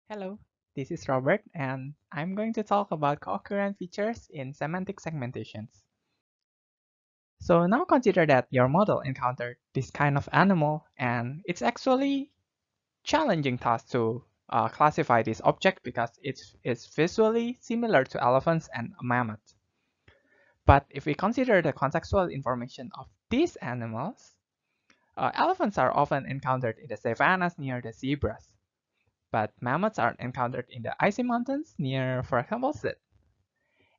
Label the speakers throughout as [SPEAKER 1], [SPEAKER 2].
[SPEAKER 1] Hello, this is Robert, and I'm going to talk about co-occurrent features in semantic segmentations. So now consider that your model encountered this kind of animal, and it's actually challenging task to classify this object because it's visually similar to elephants and a mammoth. But if we consider the contextual information of these animals, elephants are often encountered in the savannas near the zebras. But mammoths are encountered in the icy mountains near, for example, Sid.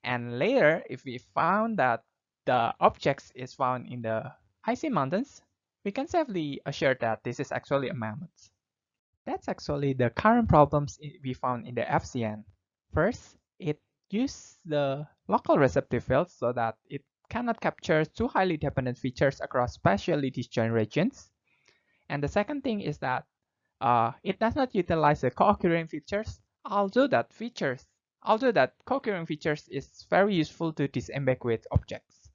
[SPEAKER 1] And later, if we found that the objects is found in the icy mountains, we can safely assure that this is actually a mammoth. That's actually the current problems we found in the FCN. First, it used the local receptive field so that it cannot capture two highly dependent features across spatially disjoint regions. And the second thing is that it does not utilize the co-occurring features, although that co-occurring features is very useful to disambiguate objects.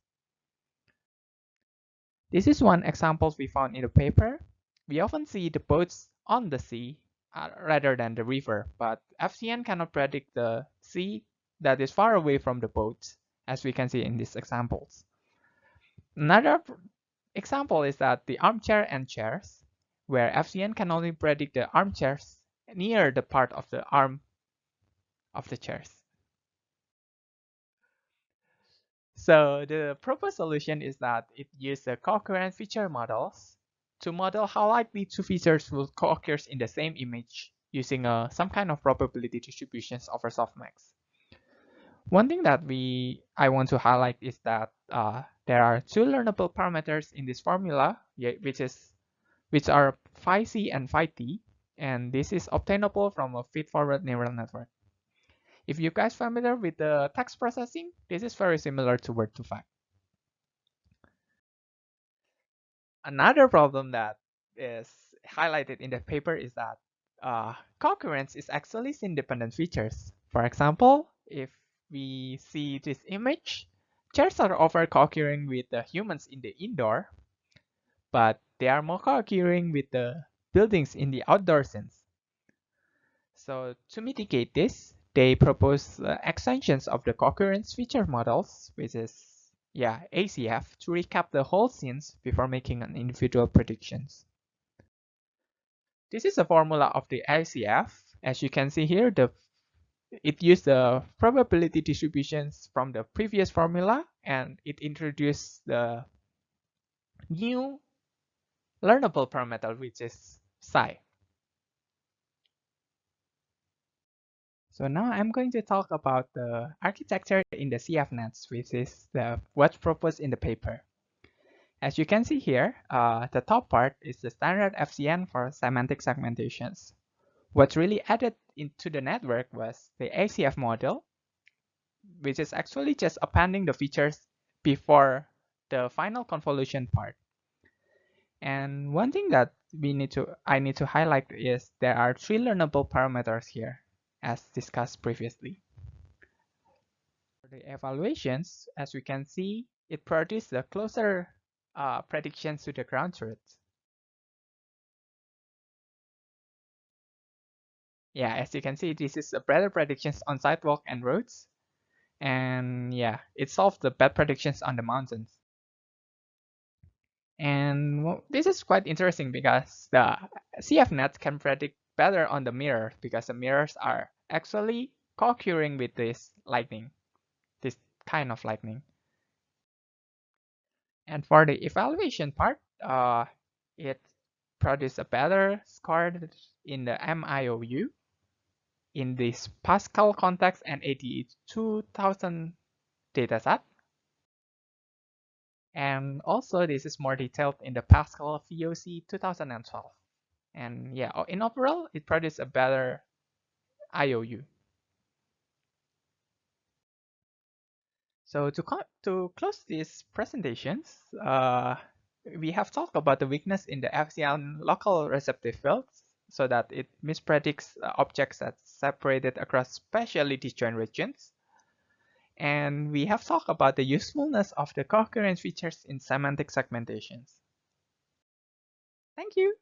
[SPEAKER 1] This is one example we found in the paper. We often see the boats on the sea rather than the river, but FCN cannot predict the sea that is far away from the boats, as we can see in these examples. Another example is that the armchair and chairs, where FCN can only predict the armchairs near the part of the arm of the chairs. So the proposed solution is that it uses the co-occurrent feature models to model how likely two features will co-occur in the same image using some kind of probability distributions over softmax. One thing that I want to highlight is that there are two learnable parameters in this formula, which are phi c and phi t, and this is obtainable from a feed-forward neural network. If you guys familiar with the text processing, this is very similar to word2vec. Another problem that is highlighted in the paper is that co-occurrence is actually independent features. For example, if we see this image, chairs are often co-occurring with the humans in the indoor, but they are more co-occurring with the buildings in the outdoor sense. So to mitigate this, they propose extensions of the co-occurrence feature models, which is ACF, to recap the whole scenes before making an individual predictions. This is a formula of the ACF. As you can see here, it used the probability distributions from the previous formula, and it introduced the new learnable parameter, which is psi. So now I'm going to talk about the architecture in the CFNets, which is what's proposed in the paper. As you can see here, the top part is the standard FCN for semantic segmentations. What's really added into the network was the ACF model, which is actually just appending the features before the final convolution part. And one thing that I need to highlight is there are three learnable parameters here, as discussed previously. For the evaluations, as we can see, it produced the closer predictions to the ground truth. Yeah, as you can see, this is a better predictions on sidewalk and roads. And yeah, it solved the bad predictions on the mountains. And this is quite interesting because the CFNet can predict better on the mirror because the mirrors are actually co-occurring with this kind of lightning. And for the evaluation part, it produced a better score in the MIOU in this Pascal context and ADE 2000 dataset. And also this is more detailed in the Pascal VOC 2012. And yeah, in overall, it produced a better IOU. So to close these presentations, we have talked about the weakness in the FCN local receptive fields so that it mispredicts objects that's separated across spatially disjoint regions. And we have talked about the usefulness of the co-occurrence features in semantic segmentations. Thank you.